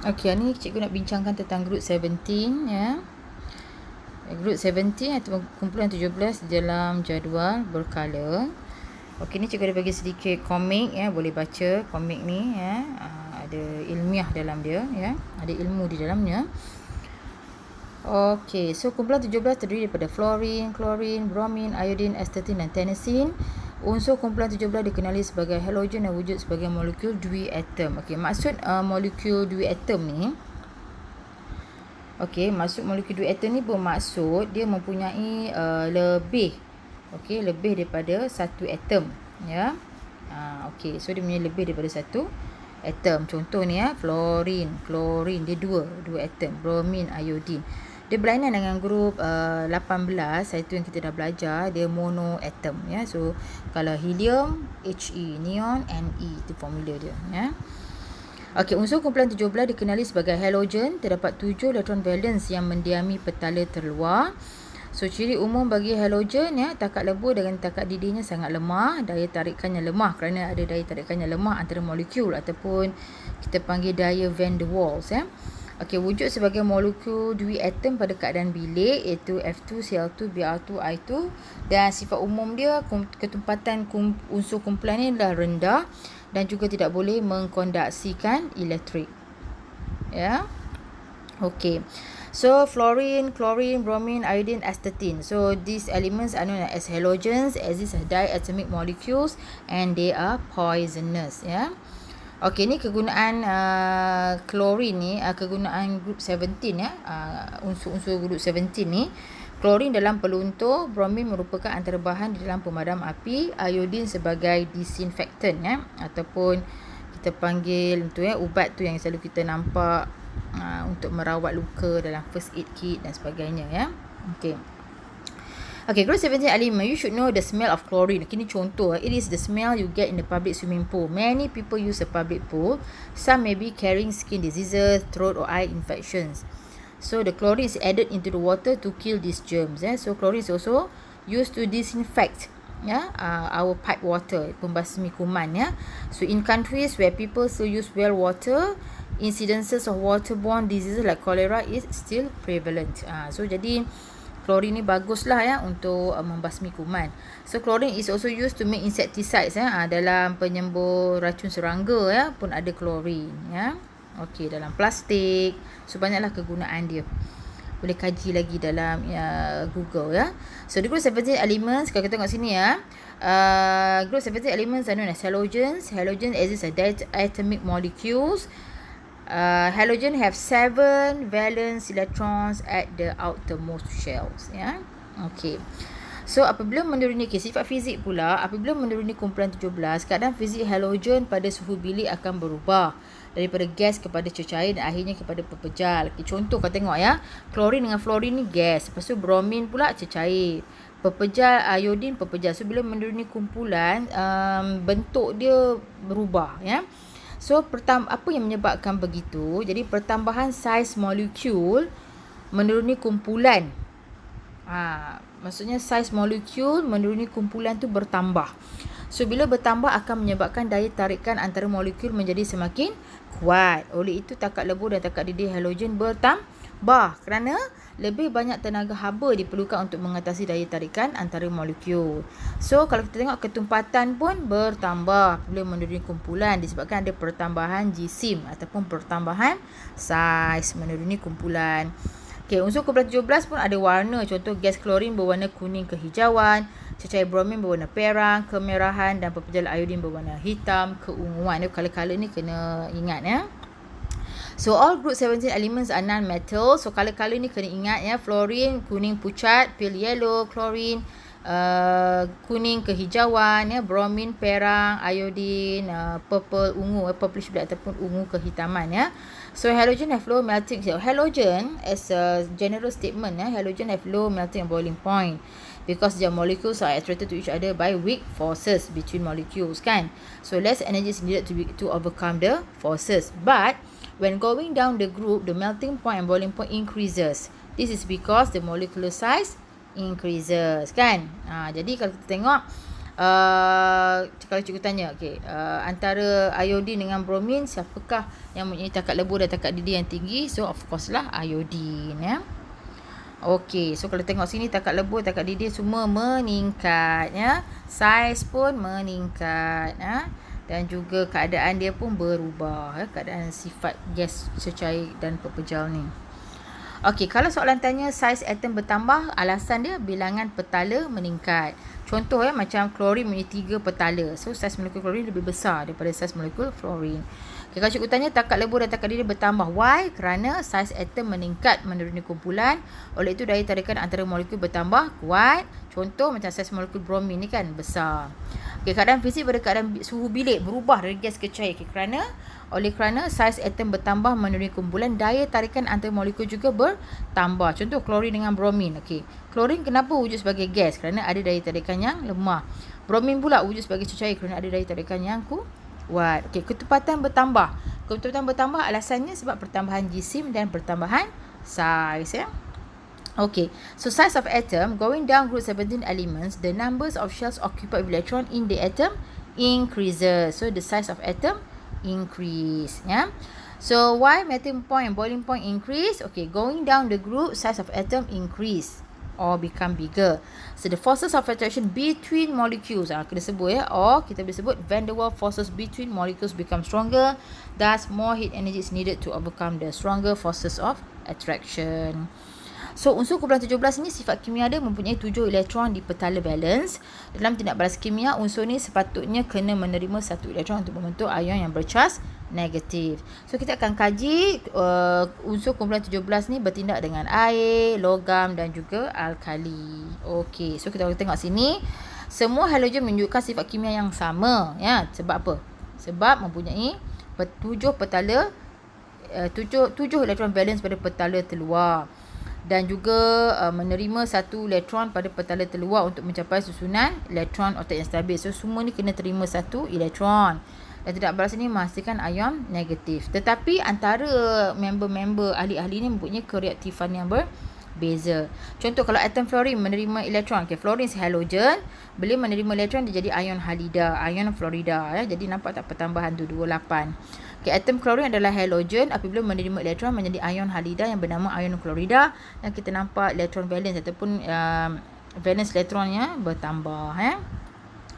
Okey, ni cikgu nak bincangkan tentang group 17 ya. Group 17 atau kumpulan 17 dalam jadual berkala. Okey, ni cikgu ada bagi sedikit komik ya, boleh baca komik ni ya. Ada ilmiah dalam dia ya. Ada ilmu di dalamnya. Okey, so kumpulan 17 terdiri daripada fluorine, chlorine, bromine, iodine, astatine dan tennessine. Unsur kumpulan 17 dikenali sebagai halogen dan wujud sebagai molekul duiatom. Okey, maksud molekul duiatom ni, okey, maksud molekul duiatom ni bermaksud dia mempunyai lebih, okey, lebih daripada satu atom ya. Okey, so dia punya lebih daripada satu atom. Contoh ni ya, fluorine, chlorine, dia dua atom, bromine, iodine. Dia berlainan dengan grup 18, itu yang kita dah belajar, dia mono atom ya. So kalau helium, He, neon, Ne, itu formula dia ya. Okey, unsur kumpulan 17 dikenali sebagai halogen. Terdapat 7 elektron valence yang mendiami petala terluar. So ciri umum bagi halogen ya, takat lebur dengan takat didihnya sangat lemah, daya tarikannya lemah kerana ada daya tarikannya lemah antara molekul ataupun kita panggil daya van der Waals ya. Okey, wujud sebagai molekul duiatom pada keadaan bilik iaitu F2, Cl2, Br2, I2, dan sifat umum dia ketumpatan unsur kumpulan ini adalah rendah dan juga tidak boleh mengkondaksikan elektrik. Ya. Okey. So fluorine, chlorine, bromine, iodine, astatine. So these elements are known as halogens, as these are diatomic molecules and they are poisonous ya. Okey, ni kegunaan chlorine ni, kegunaan group 17 ya, unsur-unsur group 17 ni. Chlorine dalam peluntur, bromine merupakan antara bahan di dalam pemadam api, iodine sebagai disinfectant ya, ataupun kita panggil tu ya, ubat tu yang selalu kita nampak untuk merawat luka dalam first aid kit dan sebagainya ya. Okey. Okay, group 17 element, you should know the smell of chlorine. Okay, ni contoh. It is the smell you get in the public swimming pool. Many people use a public pool. Some may be carrying skin diseases, throat or eye infections. So the chlorine is added into the water to kill these germs. So chlorine is also used to disinfect our pipe water, pembasmi kuman ya. So in countries where people still use well water, incidences of waterborne diseases like cholera is still prevalent. So jadi chlorine ni baguslah ya untuk membasmi kuman. So chlorine is also used to make insecticides ya. Dalam penyembur racun serangga ya pun ada chlorine ya. Okey, dalam plastik. So banyaklah kegunaan dia. Boleh kaji lagi dalam Google ya. So the group 17 elements, kalau kita tengok sini ya. Group 17 elements are known as halogens. Halogens exist as diatomic molecules. Halogen have 7 valence electrons at the outermost shells ya. Okey. So apabila menuruni sifat fizik pula, apabila menuruni kumpulan 17, keadaan fizik halogen pada suhu bilik akan berubah daripada gas kepada cecair dan akhirnya kepada pepejal. Okay, contoh kau tengok ya, chlorine dengan fluorine ni gas, lepas tu bromine pula cecair, pepejal, iodine pepejal. So bila menuruni kumpulan, bentuk dia berubah ya. So apa yang menyebabkan begitu? Jadi pertambahan saiz molekul menuruni kumpulan. Maksudnya saiz molekul menuruni kumpulan tu bertambah. So bila bertambah akan menyebabkan daya tarikan antara molekul menjadi semakin kuat. Oleh itu takat lebur dan takat didih halogen bertambah kerana lebih banyak tenaga haba diperlukan untuk mengatasi daya tarikan antara molekul. So kalau kita tengok ketumpatan pun bertambah bila menuruni kumpulan disebabkan ada pertambahan jisim ataupun pertambahan saiz menuruni kumpulan. Okey, unsur kumpulan 17 pun ada warna. Contoh gas klorin berwarna kuning kehijauan, cecair bromin berwarna perang, kemerahan dan pepejal iodin berwarna hitam keunguan. Color-color ni kena ingat ya. So all group 17 elements are non-metal. So color-color ni kena ingat ya. Fluorine kuning pucat, pale yellow, chlorine kuning kehijauan ya, bromine perang, iodine purple ungu, purplish black ataupun ungu kehitaman ya. So halogen have low melting. So halogen as a general statement ya, halogen have low melting and boiling point because their molecules are attracted to each other by weak forces between molecules kan. So less energy is needed to overcome the forces. But when going down the group, the melting point and boiling point increases. This is because the molecular size increases kan. Jadi kalau kita tengok Kalau cikgu tanya, antara iodine dengan bromin, siapakah yang mempunyai takat lebur dan takat didih yang tinggi? So of course lah iodine, ya. Okey, so kalau tengok sini, takat lebur, takat didih semua meningkat, ya. Saiz pun meningkat, ya. Dan juga keadaan dia pun berubah, ya. Keadaan sifat gas cecair dan pepejal ni. Okey, kalau soalan tanya saiz atom bertambah, alasan dia bilangan petala meningkat. Contoh, ya, macam klorin mempunyai 3 petala. So saiz molekul klorin lebih besar daripada saiz molekul fluorin. Okay, kalau cikgu tanya takat lebur dan takat didih bertambah. Why? Kerana saiz atom meningkat menuruni kumpulan. Oleh itu daya tarikan antara molekul bertambah kuat. Contoh macam saiz molekul bromin ni kan besar. Okay, keadaan fizik pada keadaan suhu bilik berubah dari gas ke cair. Okay, oleh kerana saiz atom bertambah menuruni kumpulan, daya tarikan antara molekul juga bertambah. Contoh klorin dengan bromin. Okay, klorin kenapa wujud sebagai gas? Kerana ada daya tarikan yang lemah. Bromin pula wujud sebagai cecair kerana ada daya tarikan yang kuat. Okey, ketepatan bertambah. Ketepatan bertambah alasannya sebab pertambahan jisim dan pertambahan saiz, ya. Okay, so size of atom going down group 17 elements, the numbers of shells occupied with electron in the atom increases. So the size of atom increase, yeah. So why melting point and boiling point increase? Okay, going down the group, size of atom increase or become bigger. So the forces of attraction between molecules, kita sebut, ya, or kita boleh sebut van der Waals forces between molecules become stronger. Thus more heat energy is needed to overcome the stronger forces of attraction. So unsur kumpulan 17 ni sifat kimia dia mempunyai 7 elektron di petala valence. Dalam tindak balas kimia, unsur ni sepatutnya kena menerima 1 elektron untuk membentuk ion yang bercas negatif. So kita akan kaji unsur kumpulan 17 ni bertindak dengan air, logam dan juga alkali. Okey, so kita akan tengok sini. Semua halogen menunjukkan sifat kimia yang sama, ya. Sebab apa? Sebab mempunyai 7 petala 7 elektron valence pada petala terluar. Dan juga menerima 1 elektron pada petala terluar untuk mencapai susunan elektron otak yang stabil. So semua ni kena terima 1 elektron. Dan tindak balas ini menghasilkan ion negatif. Tetapi antara member-member ahli-ahli ni mempunyai kereaktifan yang berbeza. Contoh kalau atom fluorin menerima elektron, fluorin si halogen, bila menerima elektron dia jadi ion halida, ion florida, ya. Jadi nampak tak pertambahan tu 28. Atom klorin adalah halogen, apabila menerima elektron menjadi ion halida yang bernama ion klorida, dan kita nampak elektron valence ataupun valence elektronnya bertambah, ya.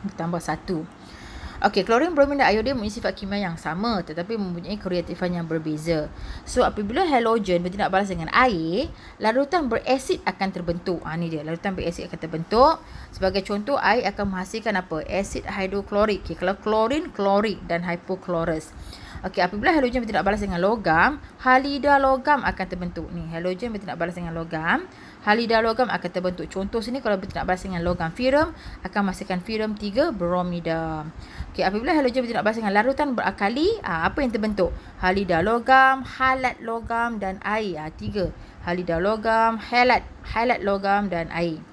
Bertambah 1. Okey, klorin, bromin dan iodin mempunyai sifat kimia yang sama tetapi mempunyai kereaktifan yang berbeza. So apabila halogen bertindak balas dengan air, larutan berasid akan terbentuk. Ni dia, larutan berasid akan terbentuk. Sebagai contoh, air akan menghasilkan apa? Asid hidroklorik. Kalau klorin, klorik dan hypochlorous. Okey, apabila halogen bertindak balas dengan logam, halida logam akan terbentuk. Ni, halogen bertindak balas dengan logam, halida logam akan terbentuk. Contoh sini kalau bertindak balas dengan logam ferrum, akan menghasilkan ferrum 3 bromida. Okey, apabila halogen bertindak balas dengan larutan berakali, apa yang terbentuk? Halida logam, halat logam dan air. 3. Halida logam, halat logam dan air.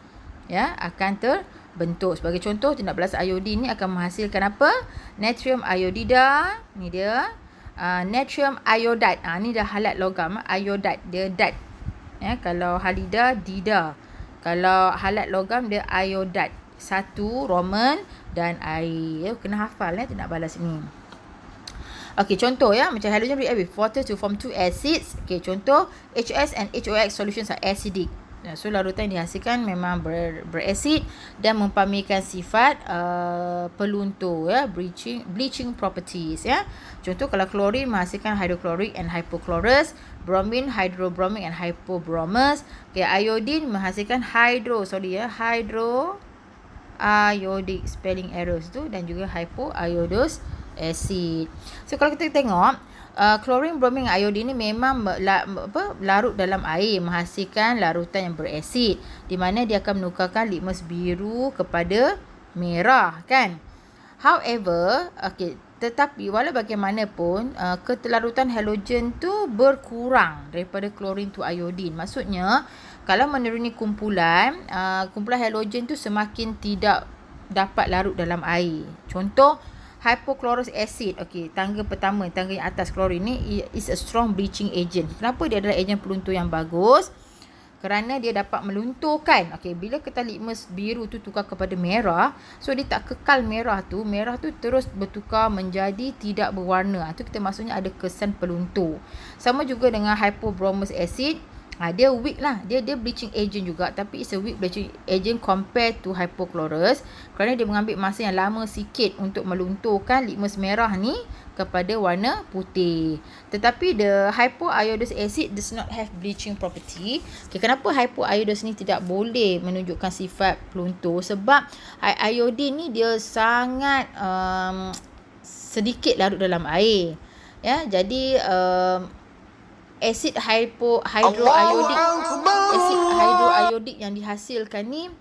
Ya, akan terbentuk. Sebagai contoh, tindak balas iodin ni akan menghasilkan apa? Natrium iodida. Ni dia. Natrium iodide. Ni dah halat logam. Iodide. Dia dat. Ya, kalau halida, dida. Kalau halat logam, dia iodide. 1 Roman dan air. Kena hafal, tindak balas ni. Okey, contoh, ya, macam halogen react with water to form 2 acids. Okey, contoh HS and HOX solutions are acidic. So larutan yang dihasilkan memang berasid dan mempamerkan sifat peluntur, ya, bleaching properties, ya. Contoh kalau klorin menghasilkan hydrochloric and hypochlorous, bromin hydrobromic and hypobromous. Okay, iodine menghasilkan hydroiodic spelling errors tu, dan juga hypoiodous acid. So kalau kita tengok klorin, bromin, iodine ni memang larut dalam air, menghasilkan larutan yang berasid, di mana dia akan menukarkan litmus biru kepada merah, kan. However, tetapi walau bagaimanapun ketelarutan halogen tu berkurang daripada klorin to iodine. Maksudnya kalau menuruni kumpulan halogen tu semakin tidak dapat larut dalam air. Contoh hypochlorous acid. Tangga pertama, tangga yang atas klorin ni is a strong bleaching agent. Kenapa dia adalah ejen peluntur yang bagus? kerana dia dapat melunturkan. Okey, bila kertas litmus biru tu tukar kepada merah, so dia tak kekal merah tu terus bertukar menjadi tidak berwarna. Itu kita maksudnya ada kesan peluntur. Sama juga dengan hypobromous acid. Dia weak lah. Dia bleaching agent juga, tapi it's a weak bleaching agent compared to hypochlorous, kerana dia mengambil masa yang lama sikit untuk melunturkan litmus merah ni kepada warna putih. Tetapi the hypoiodous acid does not have bleaching property. Okay, kenapa hypoiodous ni tidak boleh menunjukkan sifat peluntur? Sebab iodine ni dia sangat sedikit larut dalam air. Ya, jadi asid hydroiodic yang dihasilkan ni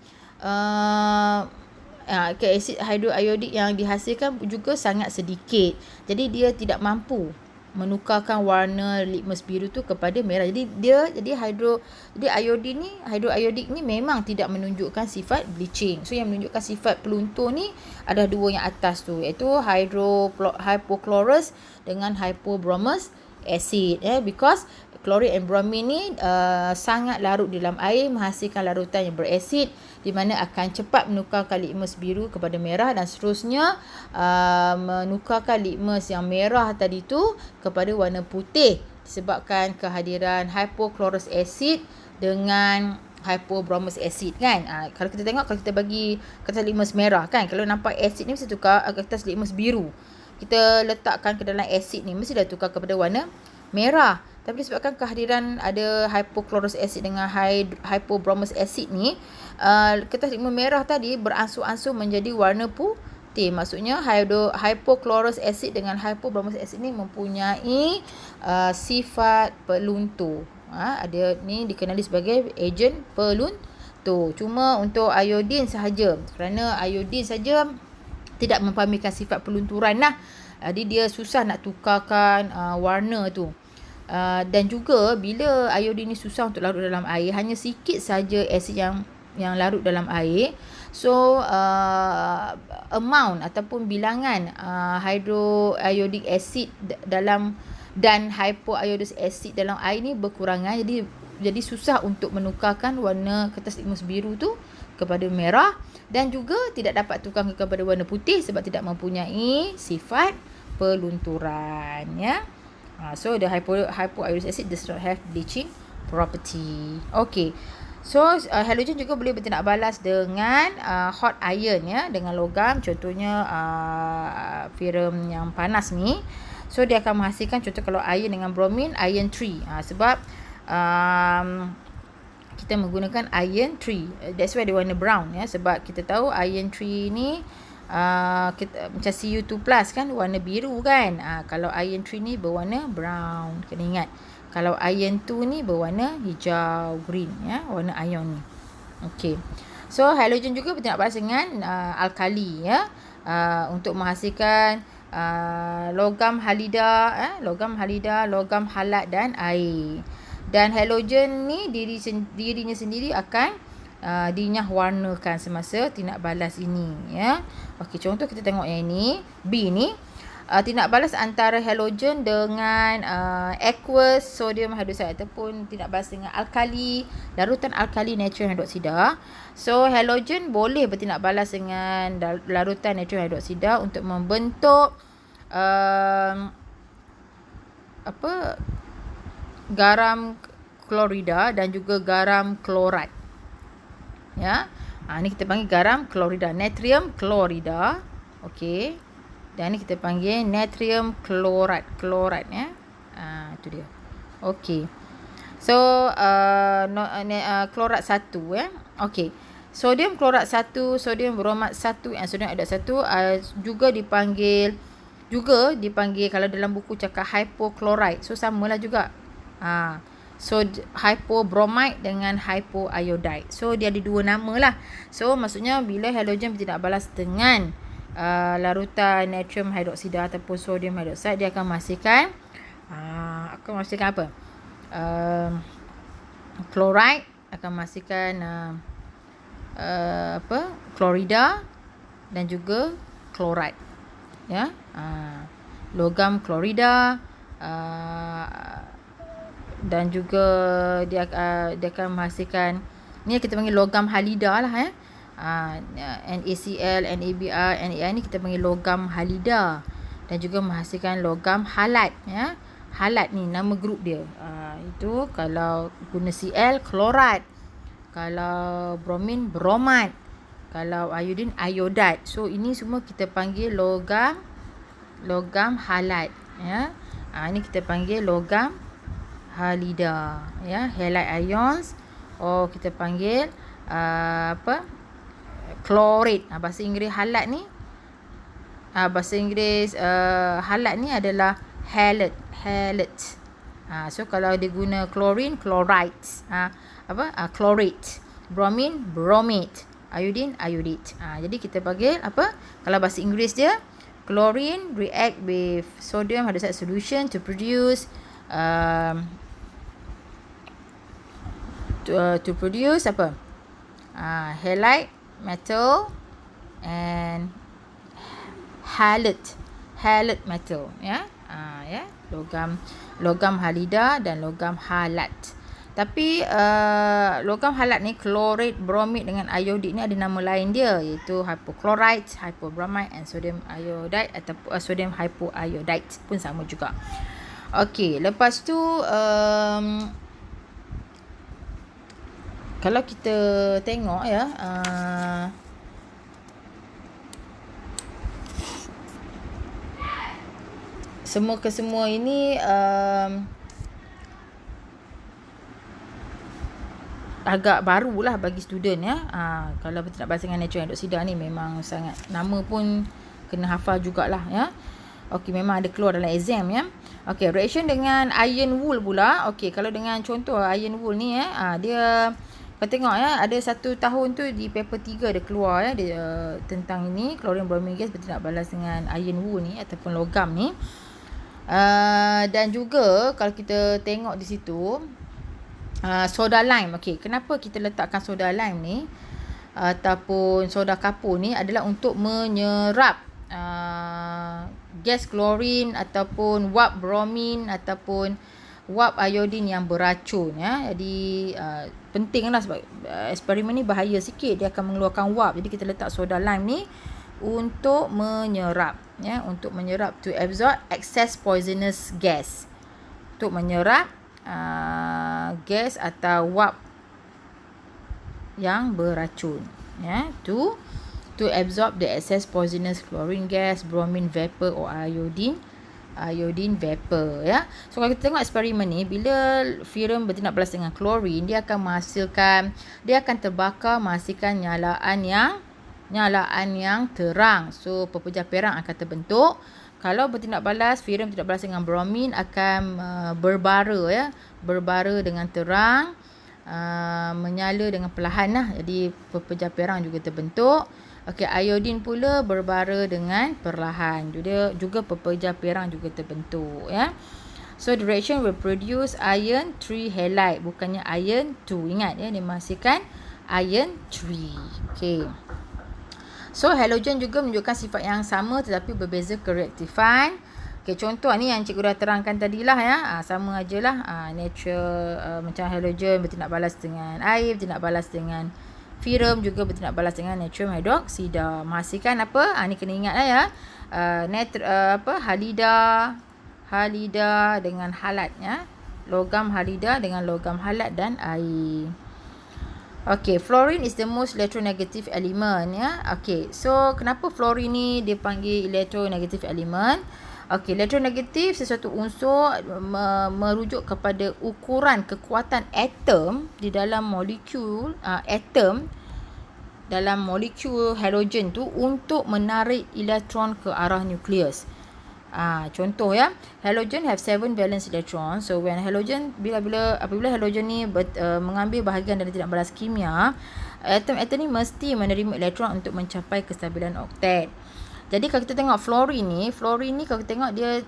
asid hydroiodic yang dihasilkan juga sangat sedikit. Jadi dia tidak mampu menukarkan warna litmus biru tu kepada merah. Jadi hydroiodic ni memang tidak menunjukkan sifat bleaching. So yang menunjukkan sifat peluntur ni ada dua yang atas tu, iaitu hypochlorous dengan hypobromous acid, because chlorine and bromine ni sangat larut dalam air, menghasilkan larutan yang berasid, di mana akan cepat menukarkan litmus biru kepada merah, dan seterusnya menukarkan litmus yang merah tadi tu kepada warna putih disebabkan kehadiran hypochlorous acid dengan hypobromous acid kan. Kalau kita tengok, kalau kita bagi kertas litmus merah kan, kalau nampak acid ni mesti tukar kertas litmus biru. Kita letakkan ke dalam asid ni, mesti dah tukar kepada warna merah. Tapi disebabkan kehadiran ada hypochlorous acid dengan hypobromous acid ni, kertas litmus merah tadi beransur-ansur menjadi warna putih. Maksudnya hypochlorous acid dengan hypobromous acid ni mempunyai sifat peluntur. Dia ni dikenali sebagai ejen peluntur. Cuma untuk iodine sahaja, kerana iodine saja tidak mempamerkan sifat pelunturan lah. Jadi dia susah nak tukarkan warna tu. Dan juga bila iodine ni susah untuk larut dalam air, hanya sikit saja asid yang larut dalam air. So amount ataupun bilangan hydroiodic acid dan hypoiodous acid dalam air ni berkurangan. Jadi susah untuk menukarkan warna kertas litmus biru tu kepada merah, dan juga tidak dapat tukar kepada warna putih sebab tidak mempunyai sifat pelunturan, ya. So the hypoiodous acid does not have bleaching property. Okay. So halogen juga boleh bertindak balas dengan hot iron, ya, dengan logam, contohnya ferrum yang panas ni. So dia akan menghasilkan, contoh kalau iron dengan bromine, iron 3. Sebab kita menggunakan iron 3. That's why dia warna brown, ya, sebab kita tahu iron 3 ni macam Cu2+ kan warna biru kan. Kalau iron 3 ni berwarna brown, kena ingat. Kalau iron 2 ni berwarna hijau, green, ya, warna ion ni. Okey. So halogen juga bertindak balas dengan alkali, ya, untuk menghasilkan logam halida, logam halat dan air. Dan halogen ni dirinya sendiri akan dinyah warnakan semasa tindak balas ini, ya. Okey, contoh kita tengok yang ini, B ni, tindak balas antara halogen dengan aqueous sodium hydroxide ataupun tindak balas dengan alkali, larutan alkali natrium hidroksida. So halogen boleh bertindak balas dengan larutan natrium hidroksida untuk membentuk garam klorida dan juga garam klorat. Ya. Ni kita panggil garam klorida, natrium klorida. Okey. Dan ni kita panggil natrium klorat, ya. Itu dia. Okey. So klorat 1, ya. Okey. Sodium klorat 1, sodium bromat 1, and sodium iodide 1 juga dipanggil kalau dalam buku cakap hypochlorite. So samalah juga. So hypobromite dengan hypoiodide. So dia ada dua nama lah. So maksudnya bila halogen bertindak balas dengan larutan natrium hidroksida ataupun sodium hidroksida, dia akan menghasilkan apa? Chloride, akan menghasilkan klorida dan juga klorat, ya. Logam klorida, dan juga dia akan menghasilkan, ni kita panggil logam halida lah NaCl, NaBr, Nai ni kita panggil logam halida, dan juga menghasilkan logam halat ya. Halat ni nama grup dia. Itu kalau guna Cl klorat, kalau bromin bromat, kalau iodin iodat. So ini semua kita panggil logam halat ya. Ini kita panggil logam halida ya. Halide ions, kita panggil klorid. Bahasa Inggeris halat ni halat ni adalah halate. So kalau dia guna chlorine, chlorides. Chlorate. Bromin, bromate. Iodine, iodate. Jadi kita panggil kalau bahasa Inggeris dia, chlorine react with sodium hydroxide solution to produce halide metal and halate metal ya. Logam halida dan logam halat. Tapi logam halat ni, klorid, bromid dengan iodid ni ada nama lain dia, iaitu hypochlorite, hypobromite and sodium iodide ataupun sodium hypoiodide pun sama juga. Okey, lepas tu kalau kita tengok ya, semua ini agak barulah bagi student ya. Kalau nak bahas dengan natural hydroxide ni memang sangat, nama pun kena hafal jugalah ya. Okey, memang ada keluar dalam exam ya. Okey, reaction dengan iron wool pula. Okey, kalau dengan contoh iron wool ni dia, kau tengok ya, ada 1 tahun tu di paper 3 dia keluar ya, dia tentang ini chlorine bromine gas bertindak balas dengan iron wool ni ataupun logam ni. Dan juga kalau kita tengok di situ soda lime. Okey, kenapa kita letakkan soda lime ni ataupun soda kapur ni adalah untuk menyerap gas klorin ataupun wap bromin ataupun wap iodin yang beracun ya. Jadi pentinglah sebab eksperimen ni bahaya sikit, dia akan mengeluarkan wap. Jadi kita letak soda lime ni untuk menyerap ya, untuk menyerap, to absorb excess poisonous gas, untuk menyerap gas atau wap yang beracun ya, to absorb the excess poisonous chlorine gas, bromine vapor or iodine vapor ya. So kalau kita tengok eksperimen ni, bila furan bertindak balas dengan klorin, dia akan terbakar menghasilkan nyalaan yang terang. So pepejah perang akan terbentuk. Kalau bertindak balas, furan bertindak balas dengan bromin akan berbara ya, berbara dengan terang, menyala dengan perlahan lah. Jadi pepejah perang juga terbentuk. Okey, iodin pula berbara dengan perlahan. Juga pepejah perang juga terbentuk ya. So the reaction will produce iron 3 halide, bukannya iron 2. Ingat ya, dia menghasilkan iron 3. Okey. So halogen juga menunjukkan sifat yang sama tetapi berbeza kereaktifan. Okey, contoh ni yang cikgu dah terangkan tadilah ya. Sama ajalah. Natural macam halogen bertindak balas dengan air, bertindak balas dengan furan, juga bertindak balas dengan natrium hydroxide. Menghasilkan apa? Ni kena ingatlah ya. Halida dengan halat ya. Logam halida dengan logam halat dan air. Okay, fluorine is the most electronegative element ya. Okay, so kenapa fluorine ni dipanggil electronegative element? Okay, elektronegatif sesuatu unsur merujuk kepada ukuran kekuatan atom di dalam molekul atom dalam molekul halogen tu untuk menarik elektron ke arah nukleus. Contoh ya, halogen have 7 valence electron. So when halogen apabila halogen ni mengambil bahagian dari tindak balas kimia, atom ni mesti menerima elektron untuk mencapai kestabilan oktet. Jadi kalau kita tengok fluorine ni kalau kita tengok dia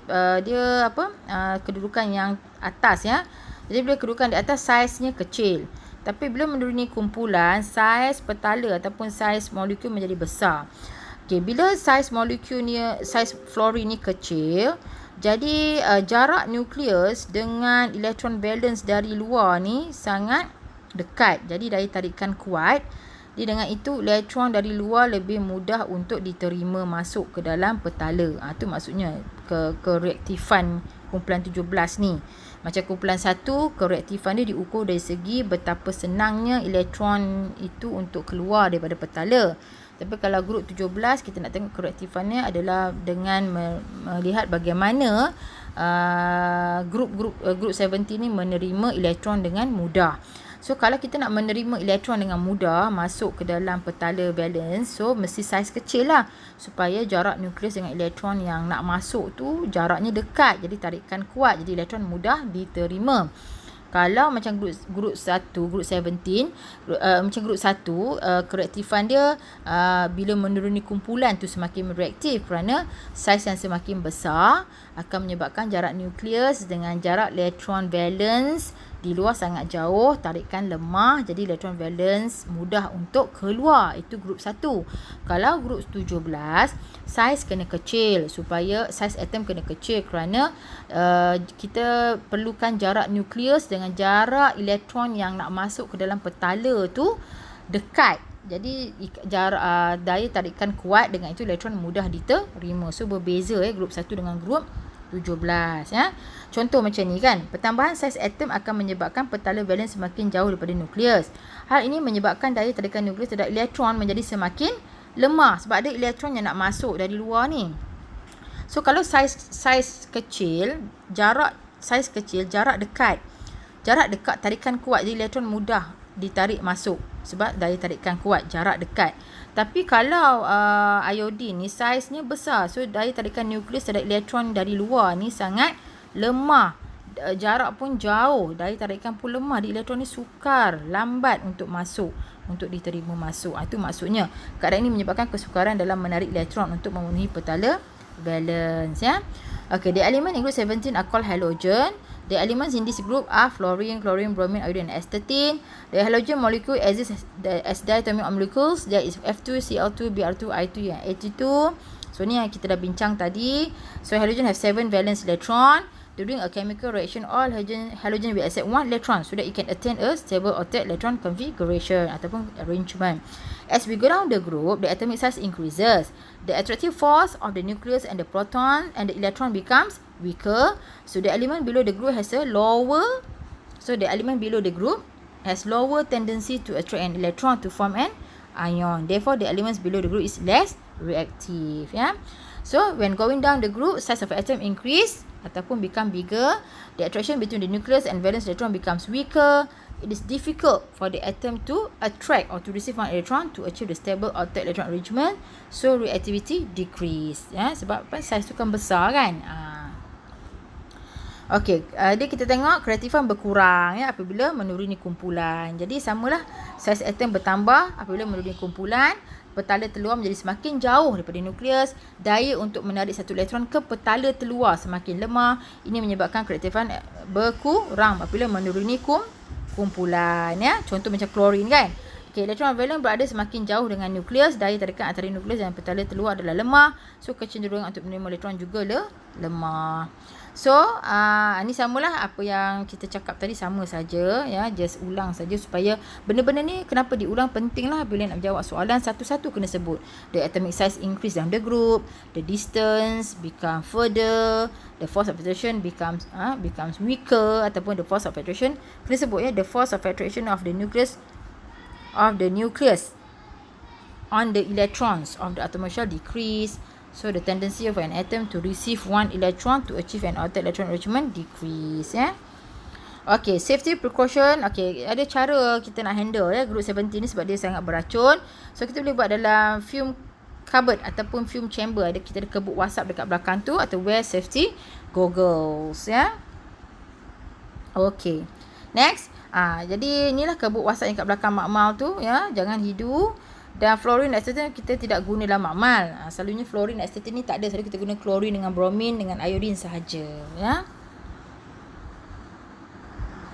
kedudukan yang atas ya. Jadi bila kedudukan di atas, saiznya kecil. Tapi bila menuruni kumpulan, saiz petala ataupun saiz molekul menjadi besar. Okey, bila saiz molekul ni, saiz fluorine ni kecil, Jadi jarak nukleus dengan elektron valence dari luar ni sangat dekat. Jadi daya tarikan kuat. Jadi dengan itu elektron dari luar lebih mudah untuk diterima masuk ke dalam petala. Itu maksudnya kereaktifan kumpulan 17 ni. Macam kumpulan 1, kereaktifan dia diukur dari segi betapa senangnya elektron itu untuk keluar daripada petala. Tapi kalau grup 17, kita nak tengok kereaktifannya adalah dengan melihat bagaimana grup 17 ni menerima elektron dengan mudah. So kalau kita nak menerima elektron dengan mudah masuk ke dalam petala valence, so mesti saiz kecil lah supaya jarak nukleus dengan elektron yang nak masuk tu jaraknya dekat, jadi tarikan kuat, jadi elektron mudah diterima. Kalau macam grup 1, grup 17, macam grup 1, kereaktifan dia bila menuruni kumpulan tu semakin reaktif kerana saiz yang semakin besar akan menyebabkan jarak nukleus dengan jarak elektron valence di luar sangat jauh, tarikan lemah, jadi elektron valence mudah untuk keluar. Itu grup 1. Kalau grup 17, saiz kena kecil supaya saiz atom kena kecil kerana kita perlukan jarak nukleus dengan jarak elektron yang nak masuk ke dalam petala tu dekat. Jadi jarak daya tarikan kuat, dengan itu elektron mudah diterima. So berbeza grup 1 dengan grup 17 ya. Contoh macam ni kan, pertambahan saiz atom akan menyebabkan petala valence semakin jauh daripada nukleus. Hal ini menyebabkan daya tarikan nukleus terhadap elektron menjadi semakin lemah sebab ada elektron yang nak masuk dari luar ni. So kalau saiz kecil, jarak dekat. Jarak dekat tarikan kuat, jadi elektron mudah ditarik masuk sebab daya tarikan kuat, jarak dekat. Tapi kalau iodine ni saiznya besar, so daya tarikan nukleus terhadap elektron dari luar ni sangat lemah. Jarak pun jauh, daya tarikan pun lemah, di elektron ni sukar, lambat untuk masuk, untuk diterima masuk. Itu maksudnya. Keadaan ini menyebabkan kesukaran dalam menarik elektron untuk memenuhi petala valence ya. Okay, the element in group 17 are called halogen. The elements in this group are fluorine, chlorine, bromine, iodine, and astatine. The halogen molecule exists as diatomic molecules. There is F2, Cl2, Br2, I2, and Ag2. So ni yang kita dah bincang tadi. So halogen have 7 valence electron. During a chemical reaction, all halogen will accept 1 electron so that it can attain a stable octet electron configuration ataupun arrangement. As we go down the group, the atomic size increases. The attractive force of the nucleus and the proton and the electron becomes weaker. So the element below the group has lower tendency to attract an electron to form an ion. Therefore, the elements below the group is less reactive. Yeah. So when going down the group, size of the atom increase ataupun become bigger. The attraction between the nucleus and valence electron becomes weaker. It is difficult for the atom to attract or to receive one electron to achieve the stable octet electron arrangement. So reactivity decrease. Ya, sebab size tu kan besar kan. Okey, dia kita tengok kereaktifan berkurang ya apabila menuruni kumpulan. Jadi samalah saiz atom bertambah apabila menuruni kumpulan. Petala terluar menjadi semakin jauh daripada nukleus. Daya untuk menarik satu elektron ke petala terluar semakin lemah. Ini menyebabkan kereaktifan berkurang apabila menuruni kumpulan ya. Contoh macam klorin kan. Okay, elektron valence berada semakin jauh dengan nukleus. Daya tarikan antara nukleus dan petala terluar adalah lemah. So kecenderungan untuk menerima elektron juga lemah. So, ni samalah apa yang kita cakap tadi, sama saja ya, just ulang saja supaya benda-benda ni kenapa diulang pentinglah bila nak jawab soalan satu-satu kena sebut. The atomic size increase dalam the group, the distance become further, the force of attraction becomes weaker ataupun the force of attraction kena sebut ya, the force of attraction of the nucleus on the electrons of the atom shell decrease. So the tendency of an atom to receive one electron to achieve an octet electron arrangement decrease ya. Okay, safety precaution. Okay, ada cara kita nak handle ya group 17 ni sebab dia sangat beracun. So kita boleh buat dalam fume cupboard ataupun fume chamber. Kita ada kebut wasap dekat belakang tu atau wear safety goggles ya. Okay. Next, jadi inilah kebut wasap yang kat belakang makmal tu ya, jangan hidu. Dan fluorine astatine kita tidak guna dalam makmal. Selalunya fluorine astatine ni tak ada, selalu kita guna klorin dengan bromin dengan iodine sahaja ya.